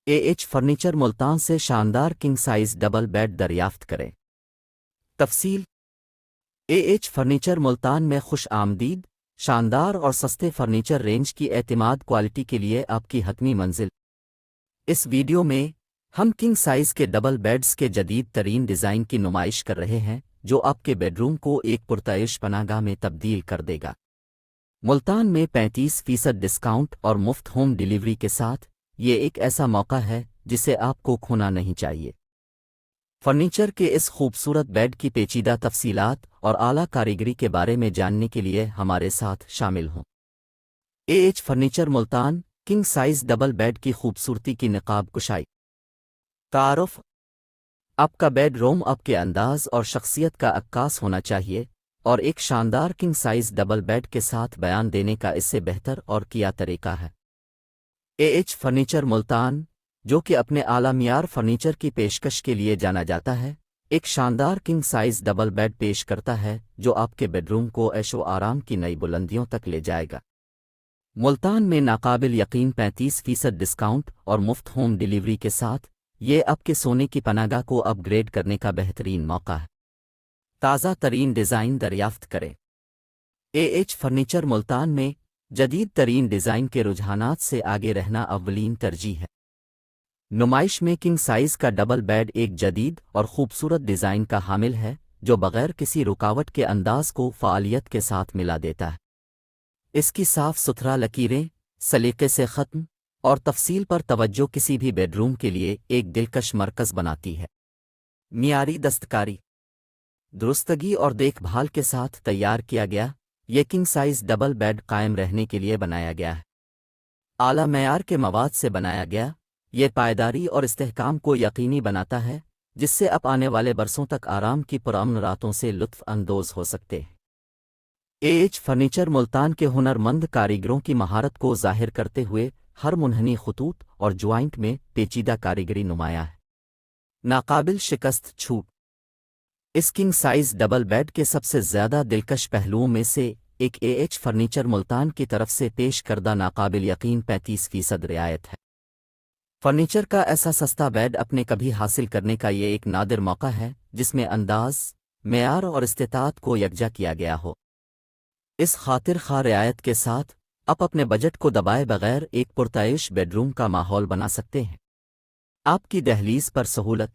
AH furniture Multan से शानदार king size double bed दरियाफ्त करें। तफसील। एएच फर्नीचर मुल्तान में खुश आमदीद, शानदार और सस्ते फर्नीचर रेंज की एतमाद क्वालिटी के लिए आपकी हतमी मंजिल। इस वीडियो में हम किंग साइज के डबल बेड्स के जदीद तरीन डिज़ाइन की नुमाइश कर रहे हैं जो आपके बेडरूम को एक पुरतइश पनाहगाह में तब्दील कर देगा। मुल्तान में 35% डिस्काउंट और मुफ्त होम डिलीवरी के साथ ये एक ऐसा मौका है जिसे आपको खोना नहीं चाहिए। फर्नीचर के इस खूबसूरत बेड की पेचीदा तफसीलात और आला कारीगरी के बारे में जानने के लिए हमारे साथ शामिल हों। AH furniture Multan king size double bed की खूबसूरती की निकाब कुशाई। तारुफ। आपका बेड रूम आपके अंदाज और शख्सियत का अक्कास होना चाहिए और एक शानदार किंग साइज डबल बेड के साथ बयान देने का इससे बेहतर और किया तरीका है। एएच फर्नीचर मुल्तान, जो कि अपने आला मियार फर्नीचर की पेशकश के लिए जाना जाता है, एक शानदार किंग साइज डबल बेड पेश करता है जो आपके बेडरूम को ऐशो आराम की नई बुलंदियों तक ले जाएगा। मुल्तान में नाकाबिल यकीन 35% डिस्काउंट और मुफ्त होम डिलीवरी के साथ ये आपके सोने की पनाहगाह को अपग्रेड करने का बेहतरीन मौका है। ताज़ा तरीन डिज़ाइन दरियाफ्त करें। एएच फर्नीचर मुल्तान में जदीद तरीन डिज़ाइन के रुझानात से आगे रहना अव्वलीन तरजीह है। नुमाइश में किंग साइज का डबल बेड एक जदीद और खूबसूरत डिज़ाइन का हामिल है जो बग़ैर किसी रुकावट के अंदाज को फ़ालियत के साथ मिला देता है। इसकी साफ सुथरा लकीरें, सलीके से ख़त्म और तफसील पर तवज्जो किसी भी बेडरूम के लिए एक दिलकश मरकज़ बनाती है। मियारी दस्तकारी, दुरुस्तगी और देखभाल के साथ तैयार किया गया ये किंग साइज डबल बेड कायम रहने के लिए बनाया गया है। आला मेयार के मवाद से बनाया गया ये पायदारी और इस्तेहकाम को यकीनी बनाता है जिससे आप आने वाले बरसों तक आराम की पुरअमन रातों से लुत्फ़ अंदोज़ हो सकते हैं। एएच फर्नीचर मुल्तान के हुनरमंद कारीगरों की महारत को ज़ाहिर करते हुए हर मुनहनी खतूत और ज्वाइंट में पेचीदा कारीगरी नुमाया है। नाकाबिल शिकस्त छूट। इस किंग साइज डबल बेड के सबसे ज़्यादा दिलकश पहलुओं में से एक एएच फर्नीचर मुल्तान की तरफ से पेश करदा नाकाबिल यकीन 35% रियायत है। फर्नीचर का ऐसा सस्ता बेड अपने कभी हासिल करने का ये एक नादिर मौका है जिसमें अंदाज, मेयार और इस्तेताअत को यकजा किया गया हो। इस खातिर खा रियायत के साथ आप अपने बजट को दबाए बगैर एक पुरतइश बेडरूम का माहौल बना सकते हैं। आपकी दहलीज पर सहूलत।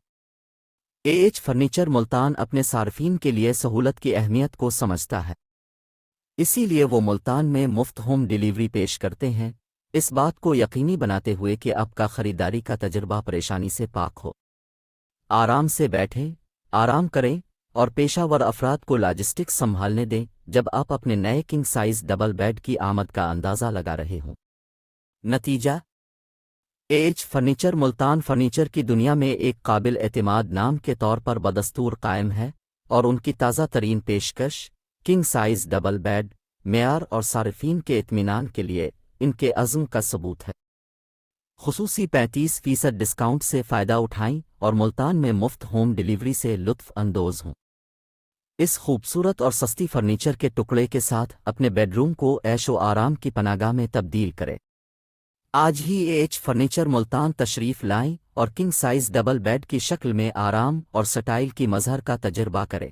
एएच फर्नीचर मुल्तान अपने सार्फिन के लिए सहूलत की अहमियत को समझता है, इसीलिए वो मुल्तान में मुफ्त होम डिलीवरी पेश करते हैं, इस बात को यकीनी बनाते हुए कि आपका खरीदारी का तजुर्बा परेशानी से पाक हो। आराम से बैठें, आराम करें और पेशावर अफराद को लॉजिस्टिक्स संभालने दें जब आप अपने नए किंग साइज डबल बेड की आमद का अंदाज़ा लगा रहे हों। नतीजा। एएच फर्नीचर मुल्तान फर्नीचर की दुनिया में एक काबिल एतमाद नाम के तौर पर बदस्तूर कायम है और उनकी ताज़ा तरीन पेशकश किंग साइज डबल बेड मेयार और सारिफीन के इत्मीनान के लिए इनके अज़्म का सबूत है। खुसूसी 35% डिस्काउंट से फ़ायदा उठाएं और मुल्तान में मुफ्त होम डिलीवरी से लुत्फ़ अंदोज़ हों। इस खूबसूरत और सस्ती फर्नीचर के टुकड़े के साथ अपने बेडरूम को ऐशो आराम की पनाहगाह में तब्दील करें। आज ही एएच फर्नीचर मुल्तान तशरीफ़ लाएं और किंग साइज डबल बेड की शक्ल में आराम और स्टाइल की मज़हर का तजुर्बा करें।